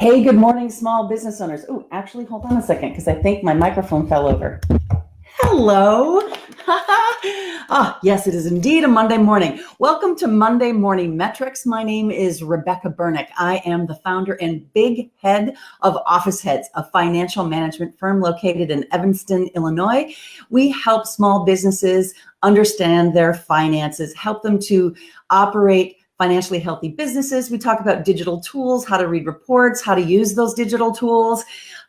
Hey, good morning, small business owners. Oh, actually, hold on a second, because I think my microphone fell over. Hello. Yes, it is indeed a Monday morning. Welcome to Monday Morning Metrics. My name is Rebecca Berneck. I am the founder and Big Head of Officeheads, a financial management firm located in Evanston, Illinois. We help small businesses understand their finances, help them to operate financially healthy businesses. We talk about digital tools, how to read reports, how to use those digital tools.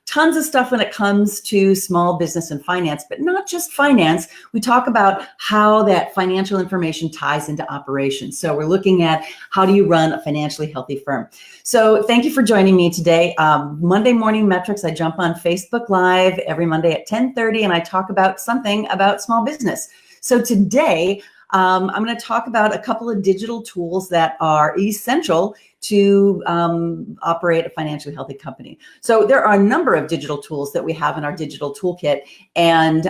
Tons of stuff when it comes to small business and finance, but not just finance. We talk about how that financial information ties into operations. So we're looking at how do you run a financially healthy firm. So thank you for joining me today. Monday Morning Metrics, I jump on Facebook Live every Monday at 10:30 and I talk about something about small business. So today, I'm going to talk about a couple of digital tools that are essential to operate a financially healthy company. So there are a number of digital tools that we have in our digital toolkit, and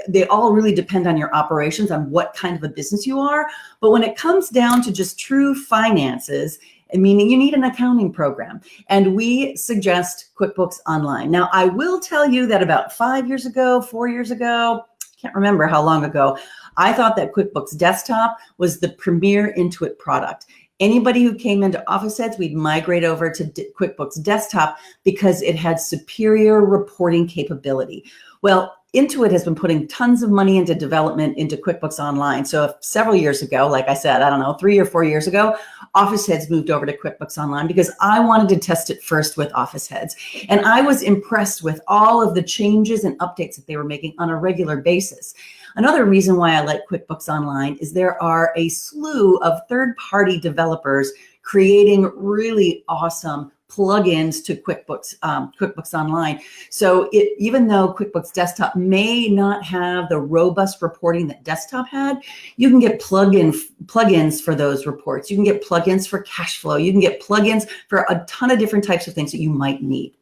they all really depend on your operations, on what kind of a business you are. But when it comes down to just true finances, meaning you need an accounting program, and we suggest QuickBooks Online. Now, I will tell you that about 5 years ago, 4 years ago, can't remember how long ago, I thought that QuickBooks Desktop was the premier Intuit product. Anybody who came into Officeheads, we'd migrate over to QuickBooks Desktop because it had superior reporting capability. Well, Intuit has been putting tons of money into development into QuickBooks Online. So several years ago, like I said, I don't know, 3 or 4 years ago, Officeheads moved over to QuickBooks Online because I wanted to test it first with Officeheads. And I was impressed with all of the changes and updates that they were making on a regular basis. Another reason why I like QuickBooks Online is there are a slew of third-party developers creating really awesome plugins to QuickBooks Online. So even though QuickBooks Desktop may not have the robust reporting that Desktop had, you can get plugins for those reports. You can get plugins for cash flow. You can get plugins for a ton of different types of things that you might need.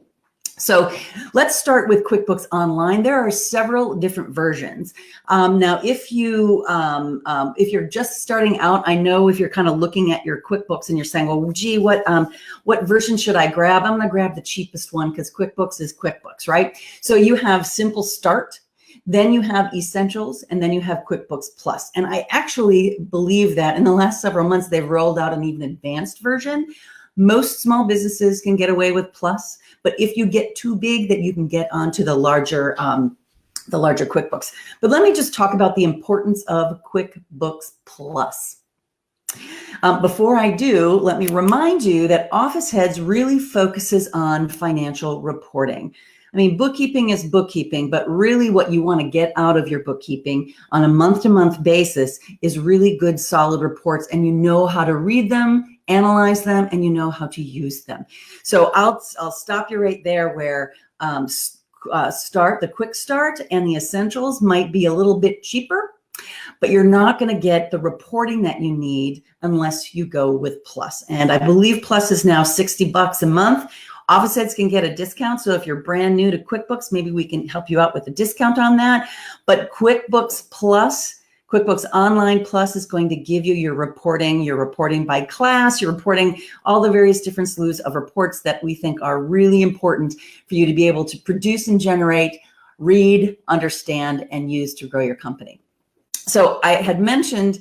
So let's start with QuickBooks Online. There are several different versions. Now, if you're just starting out, I know if you're kind of looking at your QuickBooks and you're saying, well, gee, what version should I grab? I'm going to grab the cheapest one because QuickBooks is QuickBooks, right? So you have Simple Start, then you have Essentials, and then you have QuickBooks Plus. And I actually believe that in the last several months, they've rolled out an even advanced version. Most small businesses can get away with Plus, but if you get too big, that you can get onto the larger QuickBooks. But let me just talk about the importance of QuickBooks Plus. Before I do, let me remind you that Officeheads really focuses on financial reporting. I mean, bookkeeping is bookkeeping, but really what you want to get out of your bookkeeping on a month-to-month basis is really good, solid reports, and you know how to read them, analyze them, and you know how to use them. So I'll stop you right there where the Quick Start and the Essentials might be a little bit cheaper, but you're not going to get the reporting that you need unless you go with Plus. And I believe Plus is now $60 a month. Officeheads can get a discount. So if you're brand new to QuickBooks, maybe we can help you out with a discount on that. But QuickBooks Plus, QuickBooks Online Plus is going to give you your reporting by class, your reporting, all the various different slews of reports that we think are really important for you to be able to produce and generate, read, understand, and use to grow your company. So I had mentioned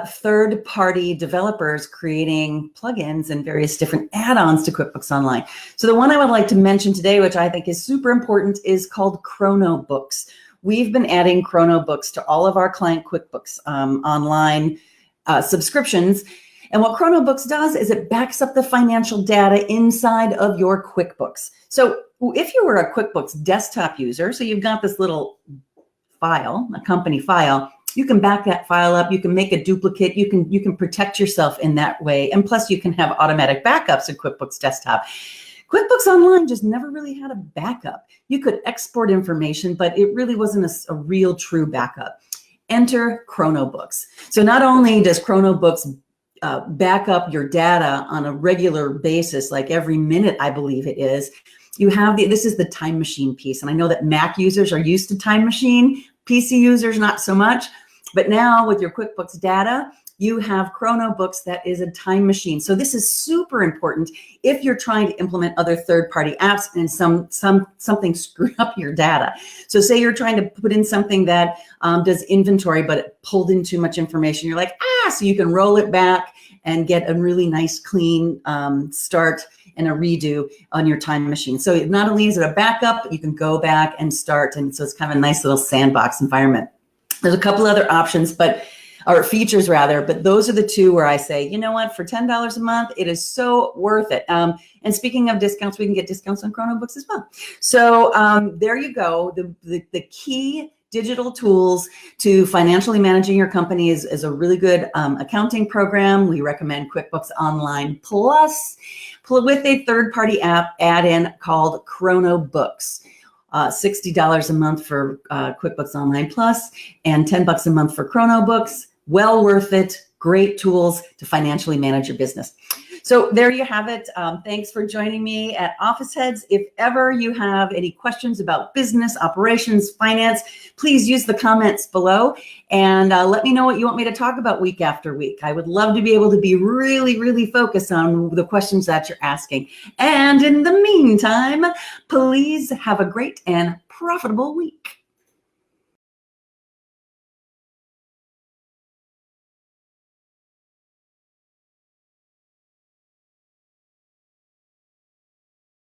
third-party developers creating plugins and various different add-ons to QuickBooks Online. So the one I would like to mention today, which I think is super important, is called Crono Books. We've been adding Crono Books to all of our client QuickBooks Online subscriptions. And what Crono Books does is it backs up the financial data inside of your QuickBooks. So if you were a QuickBooks Desktop user, so you've got this little file, a company file, you can back that file up, you can make a duplicate, you can protect yourself in that way. And plus you can have automatic backups in QuickBooks Desktop. QuickBooks Online just never really had a backup. You could export information, but it really wasn't a real true backup. Enter Crono Books. So not only does Crono Books back up your data on a regular basis, like every minute, I believe it is, you have this is the time machine piece. And I know that Mac users are used to time machine, PC users not so much. But now with your QuickBooks data, you have Crono Books. That is a time machine. So this is super important if you're trying to implement other third-party apps and something screwed up your data. So say you're trying to put in something that does inventory, but it pulled in too much information. You're like, so you can roll it back and get a really nice clean start and a redo on your time machine. So not only is it a backup, but you can go back and start. And so it's kind of a nice little sandbox environment. There's a couple other options, or features rather, but those are the two where I say, you know what, for $10 a month, it is so worth it. And speaking of discounts, we can get discounts on Crono Books as well. So there you go. The key digital tools to financially managing your company is a really good accounting program. We recommend QuickBooks Online Plus with a third-party app add-in called Crono Books. $60 a month for QuickBooks Online Plus and $10 a month for Crono Books. Well worth it. Great tools to financially manage your business. So there you have it. Thanks for joining me at Officeheads. If ever you have any questions about business, operations, finance, please use the comments below and let me know what you want me to talk about week after week. I would love to be able to be really, really focused on the questions that you're asking. And in the meantime, please have a great and profitable week.